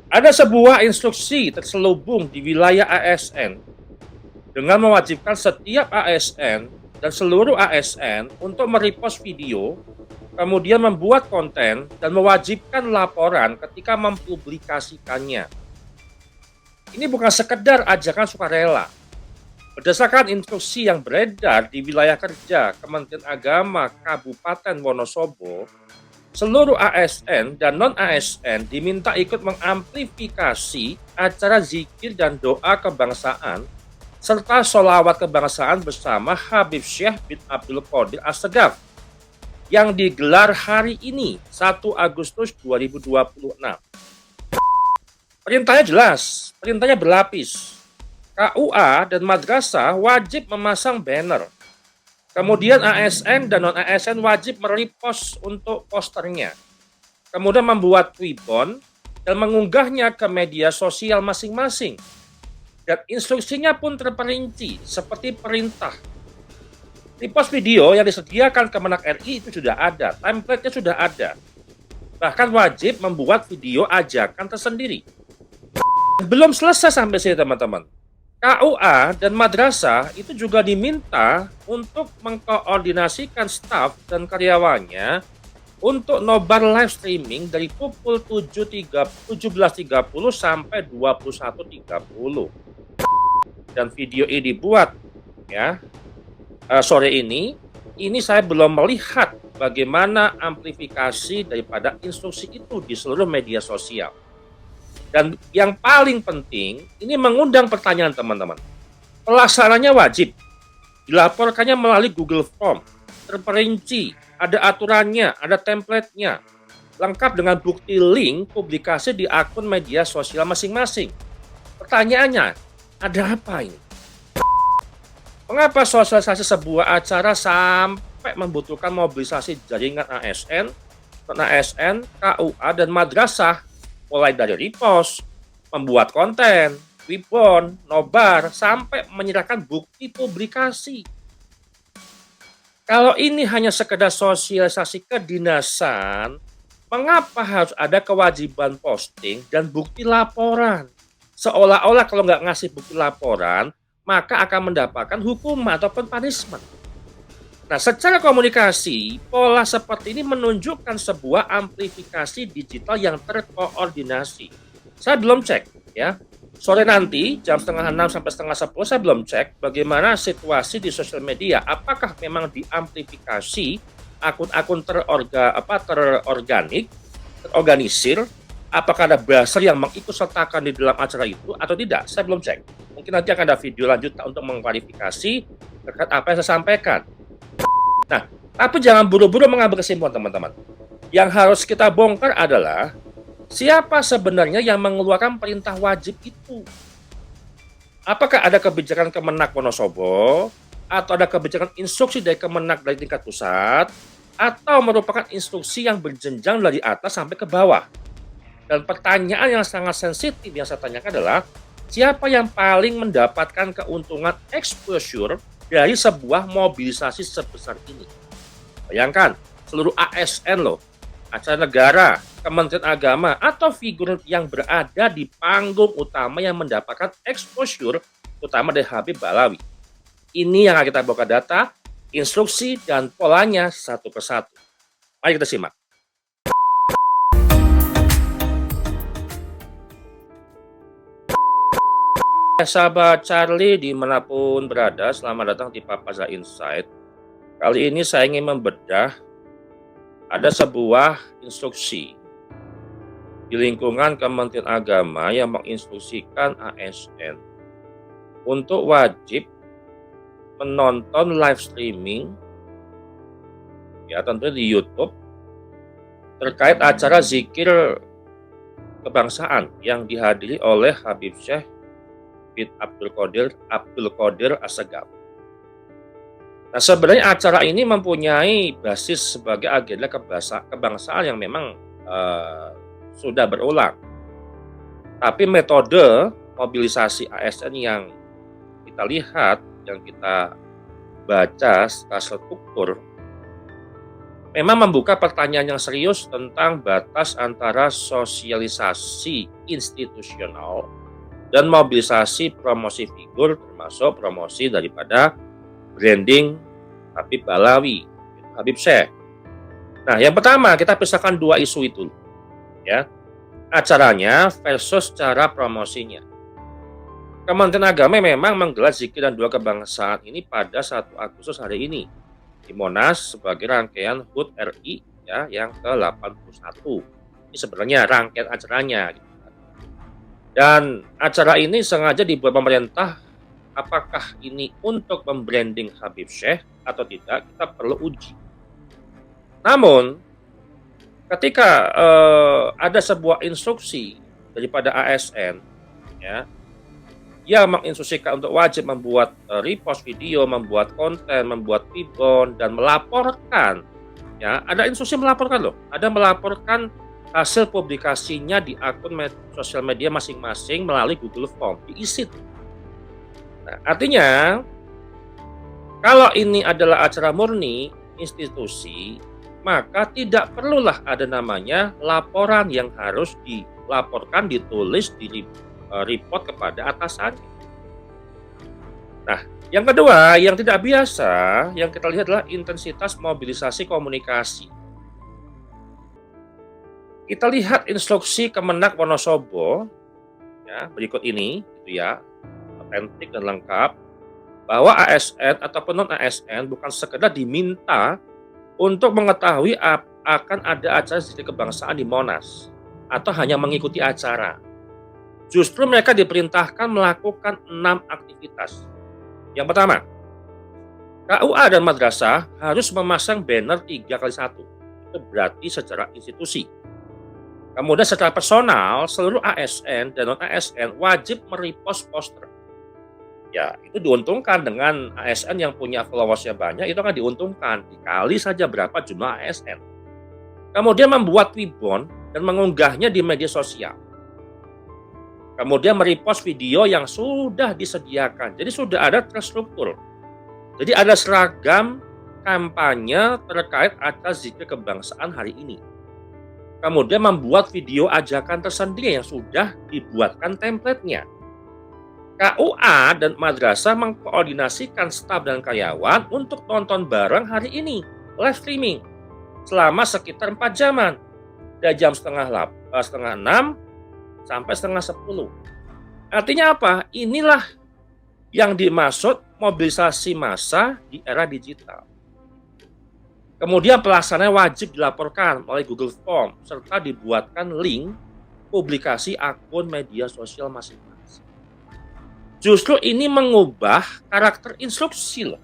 Ada sebuah instruksi terselubung di wilayah ASN dengan mewajibkan setiap ASN dan seluruh ASN untuk merepost video, kemudian membuat konten dan mewajibkan laporan ketika mempublikasikannya. Ini bukan sekedar ajakan sukarela. Berdasarkan instruksi yang beredar di wilayah kerja Kementerian Agama Kabupaten Wonosobo, seluruh ASN dan non-ASN diminta ikut mengamplifikasi acara zikir dan doa kebangsaan serta sholawat kebangsaan bersama Habib Syekh bin Abdul Qadir As-Segaf yang digelar hari ini 1 Agustus 2026. Perintahnya jelas, perintahnya berlapis. KUA dan madrasah wajib memasang banner. Kemudian ASN dan non-ASN wajib merepost untuk posternya. Kemudian membuat ribbon dan mengunggahnya ke media sosial masing-masing. Dan instruksinya pun terperinci seperti perintah. Repost video yang disediakan Kemenak RI itu sudah ada, template-nya sudah ada. Bahkan wajib membuat video ajakan tersendiri. Belum selesai sampai sini teman-teman. KUA dan madrasah itu juga diminta untuk mengkoordinasikan staf dan karyawannya untuk nobar live streaming dari pukul 17.30 sampai 21.30. Dan video ini dibuat ya sore ini saya belum melihat bagaimana amplifikasi daripada instruksi itu di seluruh media sosial. Dan yang paling penting, ini mengundang pertanyaan teman-teman. Pelaksananya wajib, dilaporkannya melalui Google Form, terperinci, ada aturannya, ada template-nya, lengkap dengan bukti link publikasi di akun media sosial masing-masing. Pertanyaannya, ada apa ini? Mengapa sosialisasi sebuah acara sampai membutuhkan mobilisasi jaringan ASN, non-ASN, KUA, dan madrasah, mulai dari repost, membuat konten, ribbon, nobar, sampai menyerahkan bukti publikasi. Kalau ini hanya sekedar sosialisasi kedinasan, mengapa harus ada kewajiban posting dan bukti laporan? Seolah-olah kalau nggak ngasih bukti laporan, maka akan mendapatkan hukuman ataupun punishment. Nah, secara komunikasi, pola seperti ini menunjukkan sebuah amplifikasi digital yang terkoordinasi. Saya belum cek, ya. Sore nanti, jam 5:30 sampai 9:30, saya belum cek bagaimana situasi di sosial media. Apakah memang diamplifikasi akun-akun terorganisir, apakah ada buzzer yang mengikutsertakan di dalam acara itu atau tidak? Saya belum cek. Mungkin nanti akan ada video lanjut untuk mengklarifikasi terkait apa yang saya sampaikan. Nah, tapi jangan buru-buru mengambil kesimpulan teman-teman. Yang harus kita bongkar adalah siapa sebenarnya yang mengeluarkan perintah wajib itu. Apakah ada kebijakan Kemenak Wonosobo, atau ada kebijakan instruksi dari Kemenak dari tingkat pusat, atau merupakan instruksi yang berjenjang dari atas sampai ke bawah. Dan pertanyaan yang sangat sensitif yang saya tanyakan adalah, siapa yang paling mendapatkan keuntungan exposure dari sebuah mobilisasi sebesar ini? Bayangkan, seluruh ASN loh, acara negara, Kementerian Agama, atau figur yang berada di panggung utama yang mendapatkan exposure, utama dari Habib Balawi. Ini yang akan kita buka data, instruksi, dan polanya satu persatu. Mari kita simak. Sahabat Charlie dimanapun berada, selamat datang di Papaza Insight. Kali ini saya ingin membedah ada sebuah instruksi di lingkungan Kementerian Agama yang menginstruksikan ASN untuk wajib menonton live streaming, ya tentunya di YouTube, terkait acara zikir kebangsaan yang dihadiri oleh Habib Syekh bin Abdul Qadir As-Segaf. Nah, sebenarnya acara ini mempunyai basis sebagai agenda kebangsaan yang memang sudah berulang. Tapi metode mobilisasi ASN yang kita lihat, yang kita baca secara struktur, memang membuka pertanyaan yang serius tentang batas antara sosialisasi institusional dan mobilisasi promosi figur, termasuk promosi daripada branding Habib Balawi, Habib Syekh. Nah, yang pertama kita pisahkan dua isu itu, ya, acaranya versus cara promosinya. Kementerian Agama memang menggelar zikir dan doa kebangsaan ini pada 1 Agustus hari ini di Monas sebagai rangkaian HUT RI, ya, yang ke-81. Ini sebenarnya rangkaian acaranya gitu kan. Dan acara ini sengaja dibuat pemerintah. Apakah ini untuk membranding Habib Syekh atau tidak, kita perlu uji. Namun ketika ada sebuah instruksi daripada ASN, ya, dia menginstruksikan untuk wajib membuat repost video, membuat konten, membuat ribbon, dan melaporkan. Ya, ada instruksi melaporkan loh. Ada melaporkan hasil publikasinya di akun sosial media masing-masing melalui Google Form, diisi. Nah, artinya kalau ini adalah acara murni institusi, maka tidak perlulah ada namanya laporan yang harus dilaporkan, ditulis, report kepada atasannya. Nah, yang kedua, yang tidak biasa, yang kita lihat adalah intensitas mobilisasi komunikasi. Kita lihat instruksi Kemenak Wonosobo, ya, berikut ini, gitu ya, otentik dan lengkap, bahwa ASN ataupun non-ASN bukan sekedar diminta untuk mengetahui akan ada acara zikir kebangsaan di Monas, atau hanya mengikuti acara. Justru mereka diperintahkan melakukan 6 aktivitas. Yang pertama, KUA dan madrasah harus memasang banner 3x1. Itu berarti secara institusi. Kemudian secara personal, seluruh ASN dan non-ASN wajib merepost poster. Ya, itu diuntungkan dengan ASN yang punya followersnya banyak, itu akan diuntungkan. Dikali saja berapa jumlah ASN. Kemudian membuat ribbon dan mengunggahnya di media sosial. Kemudian merepost video yang sudah disediakan. Jadi sudah ada terstruktur. Jadi ada seragam kampanye terkait acara zikir kebangsaan hari ini. Kemudian membuat video ajakan tersendiri yang sudah dibuatkan template-nya. KUA dan madrasah mengkoordinasikan staf dan karyawan untuk nonton bareng hari ini, live streaming, selama sekitar 4 jaman. Dari jam setengah 6 sampai setengah 10. Artinya apa? Inilah yang dimaksud mobilisasi massa di era digital. Kemudian pelaksanaan wajib dilaporkan melalui Google Form serta dibuatkan link publikasi akun media sosial masing-masing. Justru ini mengubah karakter instruksi loh.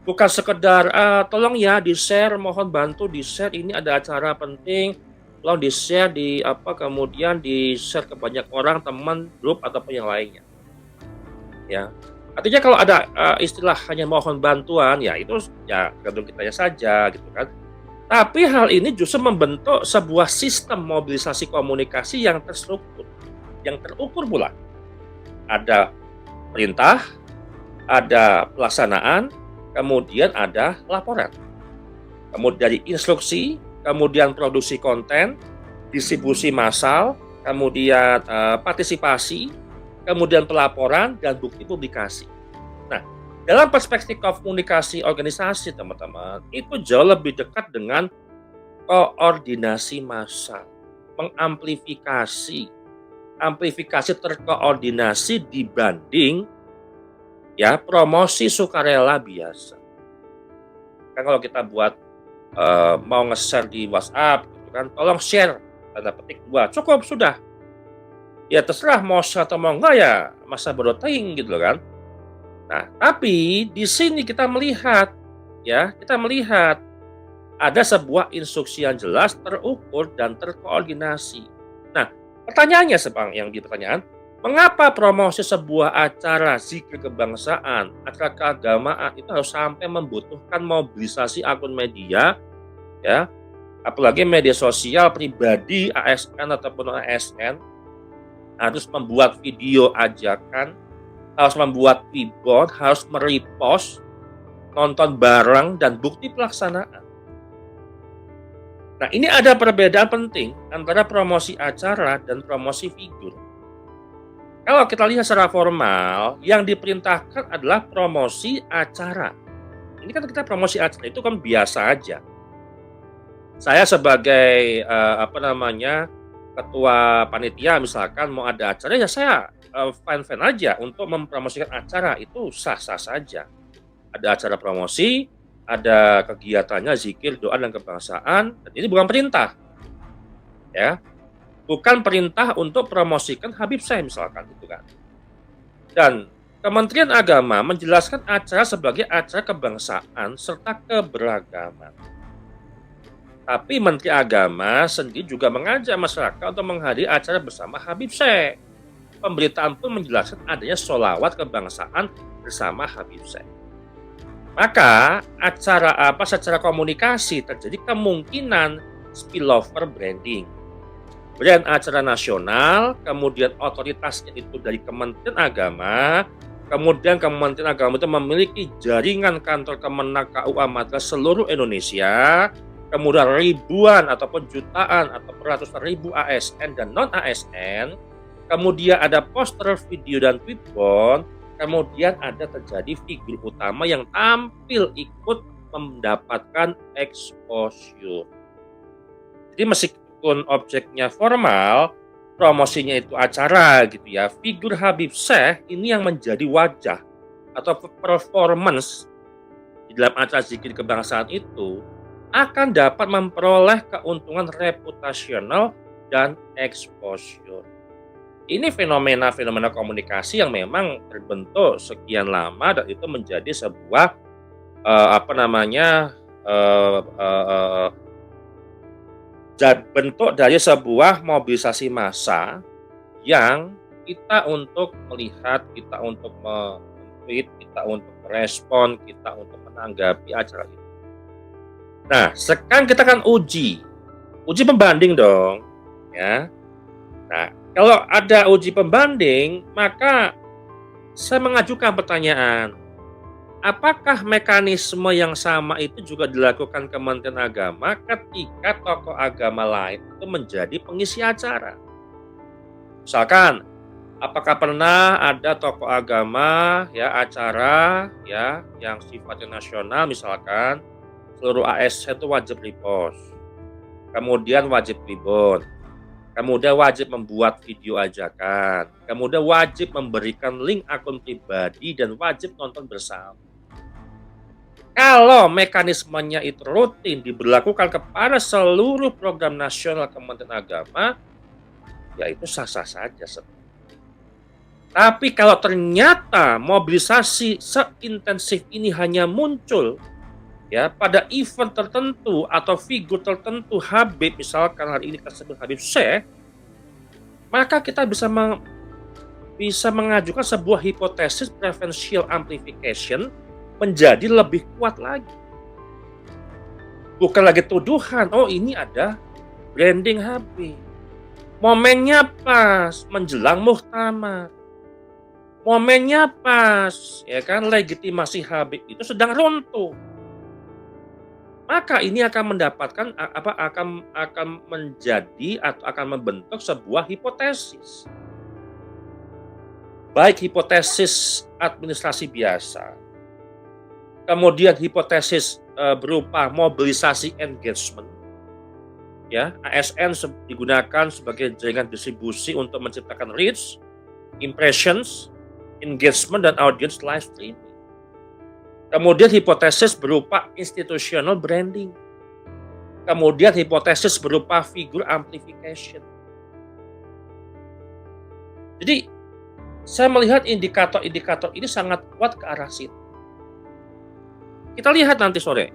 Bukan sekedar tolong ya di-share, mohon bantu di-share, ini ada acara penting, tolong di-share kemudian di-share ke banyak orang, teman, grup ataupun yang lainnya. Ya. Artinya kalau ada istilah hanya mohon bantuan, ya itu ya tergantung kitanya saja gitu kan. Tapi hal ini justru membentuk sebuah sistem mobilisasi komunikasi yang terstruktur, yang terukur pula. Ada perintah, ada pelaksanaan, kemudian ada laporan. Kemudian dari instruksi, kemudian produksi konten, distribusi massal, kemudian partisipasi, kemudian pelaporan, dan bukti publikasi. Nah, dalam perspektif komunikasi organisasi, teman-teman, itu jauh lebih dekat dengan koordinasi massal, amplifikasi terkoordinasi dibanding ya promosi sukarela biasa. Kan kalau kita buat mau nge-share di WhatsApp gitu kan, tolong share tanda petik 2, cukup sudah. Ya terserah mau share atau mau enggak, ya masa bodoh teing gitu kan. Nah, tapi di sini kita melihat ada sebuah instruksi yang jelas, terukur dan terkoordinasi. Nah, pertanyaannya mengapa promosi sebuah acara zikir kebangsaan, acara keagamaan itu harus sampai membutuhkan mobilisasi akun media, ya, apalagi media sosial pribadi ASN ataupun ASN, harus membuat video ajakan, harus membuat ribbon, harus merepost, nonton bareng, dan bukti pelaksanaan. Nah, ini ada perbedaan penting antara promosi acara dan promosi figur. Kalau kita lihat secara formal, yang diperintahkan adalah promosi acara. Ini kan kita promosi acara itu kan biasa aja. Saya sebagai ketua panitia misalkan mau ada acara, ya saya fine-fine aja untuk mempromosikan acara, itu sah-sah saja. Ada acara promosi, ada kegiatannya zikir, doa dan kebangsaan, dan ini bukan perintah. Ya. Bukan perintah untuk promosikan Habib Syekh misalkan gitu kan. Dan Kementerian Agama menjelaskan acara sebagai acara kebangsaan serta keberagaman. Tapi Menteri Agama sendiri juga mengajak masyarakat untuk menghadiri acara bersama Habib Syekh. Pemberitaan pun menjelaskan adanya sholawat kebangsaan bersama Habib Syekh. Maka acara secara komunikasi terjadi kemungkinan spillover branding. Brand acara nasional, kemudian otoritasnya itu dari Kementerian Agama, kemudian Kementerian Agama itu memiliki jaringan kantor Kemenak KUA Matra seluruh Indonesia, kemudian ribuan ataupun jutaan atau ratusan ribu ASN dan non-ASN, kemudian ada poster, video, dan tweetbot, kemudian ada terjadi figur utama yang tampil ikut mendapatkan exposure. Jadi meskipun objeknya formal, promosinya itu acara gitu ya, figur Habib Syekh ini yang menjadi wajah atau performance di dalam acara zikir kebangsaan itu akan dapat memperoleh keuntungan reputasional dan exposure. Ini fenomena-fenomena komunikasi yang memang terbentuk sekian lama dan itu menjadi sebuah bentuk dari sebuah mobilisasi massa yang kita untuk melihat, kita untuk men-tweet, kita untuk merespon, kita untuk menanggapi acara itu. Nah, sekarang kita kan uji pembanding dong, ya. Nah, kalau ada uji pembanding, maka saya mengajukan pertanyaan, apakah mekanisme yang sama itu juga dilakukan Kementerian Agama ketika tokoh agama lain itu menjadi pengisi acara? Misalkan, apakah pernah ada tokoh agama ya acara ya yang sifatnya nasional, misalkan seluruh ASN itu wajib repost, kemudian wajib ribon, kemudian wajib membuat video ajakan, kemudian wajib memberikan link akun pribadi dan wajib nonton bersama. Kalau mekanismenya itu rutin diberlakukan kepada seluruh program nasional Kementerian Agama, ya itu sah-sah saja sebenarnya. Tapi kalau ternyata mobilisasi seintensif ini hanya muncul ya pada event tertentu atau figur tertentu Habib, misalkan hari ini tersebut Habib Syekh, maka kita bisa mengajukan sebuah hipotesis preferential amplification menjadi lebih kuat lagi. Bukan lagi tuduhan, oh ini ada branding Habib. Momennya pas menjelang muktamar. Momennya pas, ya kan, legitimasi Habib itu sedang runtuh. Maka ini akan mendapatkan akan menjadi atau akan membentuk sebuah hipotesis. Baik hipotesis administrasi biasa, kemudian hipotesis berupa mobilisasi engagement, ya, ASN digunakan sebagai jaringan distribusi untuk menciptakan reach, impressions, engagement, dan audience live streaming. Kemudian hipotesis berupa institutional branding. Kemudian hipotesis berupa figure amplification. Jadi saya melihat indikator-indikator ini sangat kuat ke arah situ. Kita lihat nanti sore,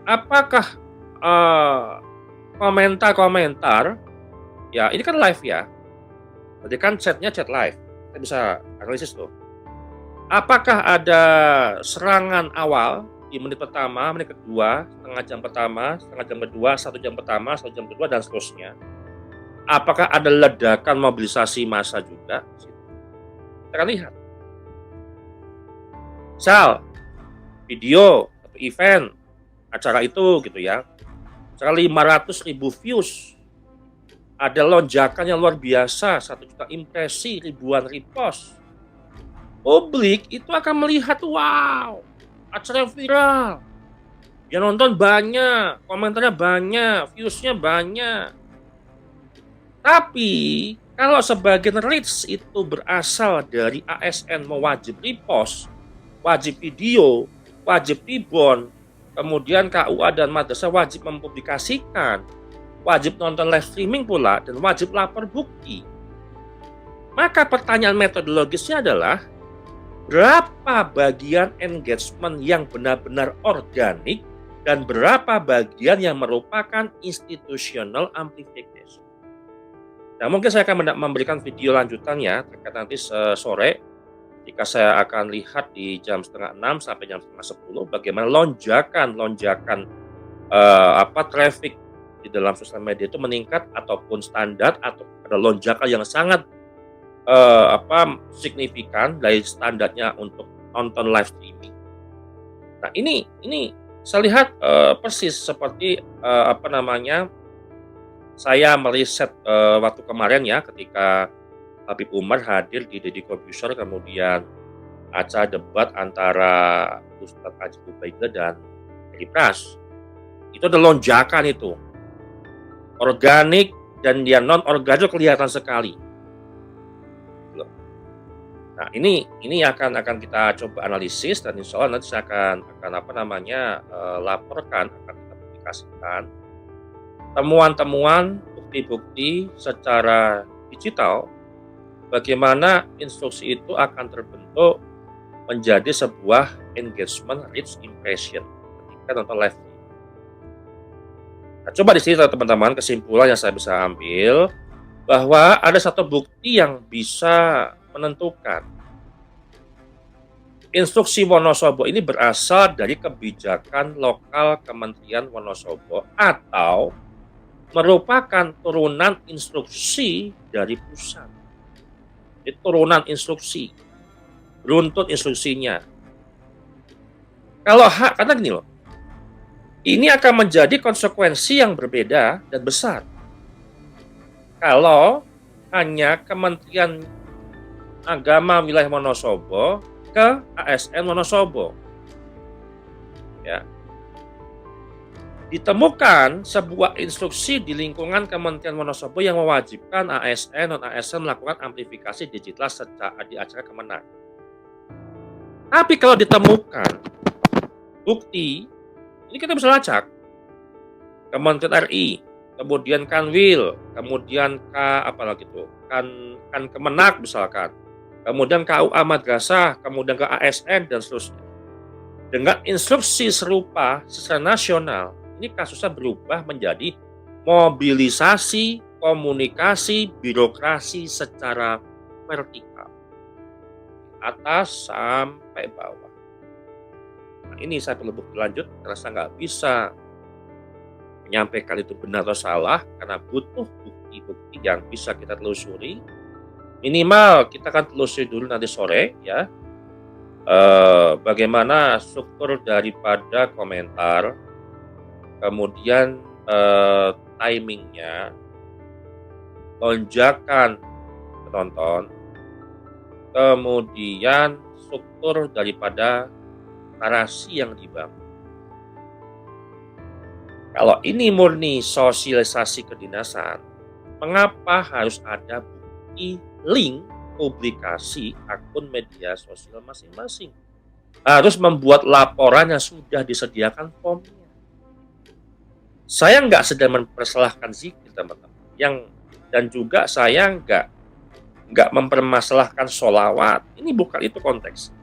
apakah komentar-komentar, ya ini kan live ya, berarti kan chatnya chat live, kita bisa analisis tuh. Apakah ada serangan awal di menit pertama, menit kedua, setengah jam pertama, setengah jam kedua, 1 jam pertama, 1 jam kedua, dan seterusnya? Apakah ada ledakan mobilisasi massa juga? Kita akan lihat. Misal, video atau event acara itu gitu ya, 500.000 views, ada lonjakan yang luar biasa, 1 juta impresi, ribuan repost. Publik itu akan melihat, wow, acara viral, yang nonton banyak, komentarnya banyak, views-nya banyak. Tapi kalau sebagian reach itu berasal dari ASN mewajib repost, wajib video, wajib ribon, kemudian KUA dan madrasah wajib mempublikasikan, wajib nonton live streaming pula, dan wajib lapor bukti. Maka pertanyaan metodologisnya adalah, berapa bagian engagement yang benar-benar organik dan berapa bagian yang merupakan institutional amplification. Nah, mungkin saya akan memberikan video lanjutannya terkait nanti sore, jika saya akan lihat di jam 5:30 sampai jam 5:30 bagaimana lonjakan traffic di dalam sosial media itu meningkat ataupun standar, atau ada lonjakan yang sangat signifikan dari standarnya untuk nonton live streaming. Nah, ini saya lihat persis seperti saya meriset waktu kemarin ya, ketika Habib Umar hadir di Deddy Corbuzier, kemudian acara debat antara Ustadz Ajib Ubaidillah dan Edi Pras. Itu ada lonjakan itu. Organik dan dia non-organik kelihatan sekali. Nah, ini akan kita coba analisis, dan insya Allah nanti saya akan laporkan, akan kita publikasikan temuan-temuan, bukti-bukti secara digital, bagaimana instruksi itu akan terbentuk menjadi sebuah engagement rich impression ketika nonton live. Nah, coba di sini teman-teman, kesimpulan yang saya bisa ambil bahwa ada satu bukti yang bisa menentukan instruksi Wonosobo ini berasal dari kebijakan lokal Kementerian Wonosobo atau merupakan turunan instruksi dari pusat. Itu turunan instruksi, runtut instruksinya. Karena gini loh, ini akan menjadi konsekuensi yang berbeda dan besar kalau hanya Kementerian Agama wilayah Wonosobo ke ASN Wonosobo. Ya. Ditemukan sebuah instruksi di lingkungan Kementerian Wonosobo yang mewajibkan ASN non-ASN melakukan amplifikasi digital di acara Kemenang. Tapi kalau ditemukan bukti, ini kita bisa lacak. Kementerian RI, kemudian Kanwil, kemudian Kan Kemenak misalkan, kemudian KUA Madrasah, kemudian ke ASN dan seterusnya. Dengan instruksi serupa secara nasional, ini kasusnya berubah menjadi mobilisasi, komunikasi, birokrasi secara vertikal, atas sampai bawah. Nah, ini saya perlu bukti lanjut karena saya nggak bisa menyampaikan itu benar atau salah, karena butuh bukti-bukti yang bisa kita telusuri. Minimal kita akan telusuri dulu nanti sore ya, bagaimana struktur daripada komentar, kemudian timingnya, lonjakan penonton, kemudian struktur daripada narasi yang dibangun. Kalau ini murni sosialisasi kedinasan, mengapa harus ada bukti link publikasi akun media sosial masing-masing? Harus membuat laporan yang sudah disediakan formnya. Saya nggak sedang mempersalahkan zikir, teman-teman. Dan juga saya nggak mempermasalahkan sholawat. Ini bukan itu konteks.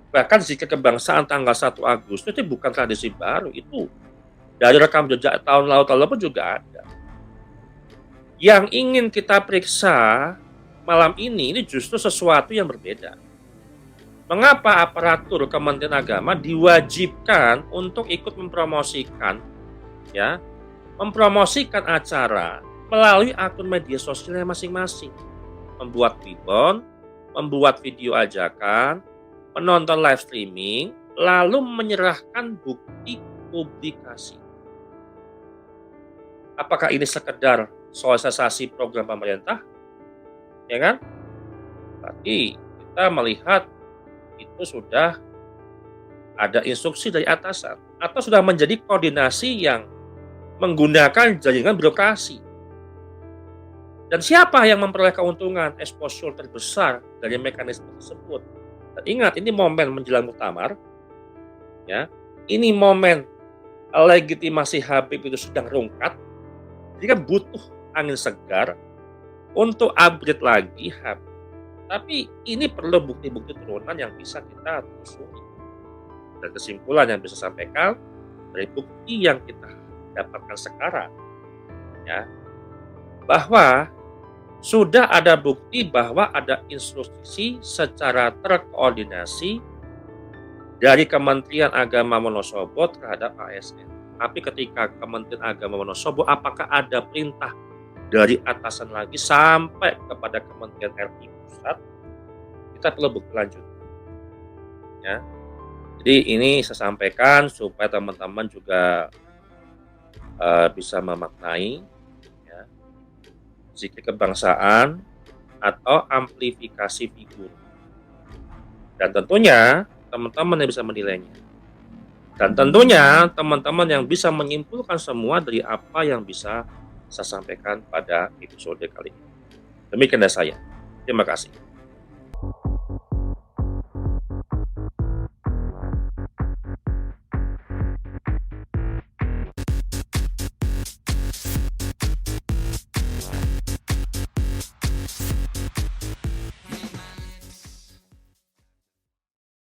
Bahkan zikir kebangsaan tanggal 1 Agustus itu bukan tradisi baru. Itu dari rekam jejak tahun lalu pun juga ada. Yang ingin kita periksa malam ini justru sesuatu yang berbeda. Mengapa aparatur Kementerian Agama diwajibkan untuk ikut mempromosikan acara melalui akun media sosialnya masing-masing, membuat ribbon, membuat video ajakan, menonton live streaming, lalu menyerahkan bukti publikasi. Apakah ini sekedar sosialisasi program pemerintah? Ya kan? Tapi kita melihat itu sudah ada instruksi dari atasan atau sudah menjadi koordinasi yang menggunakan jaringan birokrasi. Dan siapa yang memperoleh keuntungan exposure terbesar dari mekanisme tersebut? Dan ingat, ini momen menjelang muktamar, ya. Ini momen legitimasi Habib itu sedang rungkat. Jadi kan butuh angin segar untuk upgrade lagi Habib. Tapi ini perlu bukti-bukti turunan yang bisa kita telusuri. Dan kesimpulan yang bisa sampaikan dari bukti yang kita dapatkan sekarang, ya, bahwa sudah ada bukti bahwa ada instruksi secara terkoordinasi dari Kementerian Agama Wonosobo terhadap ASN. Tapi ketika Kementerian Agama Wonosobo, apakah ada perintah dari atasan lagi sampai kepada Kementerian RI Pusat? Kita perlu bukti lanjut. Ya. Jadi ini saya sampaikan supaya teman-teman juga bisa memaknai, ya, zikir kebangsaan atau amplifikasi figur. Dan tentunya teman-teman yang bisa menilainya. Dan tentunya teman-teman yang bisa menyimpulkan semua dari apa yang bisa saya sampaikan pada episode kali ini. Demikian dari saya. Terima kasih.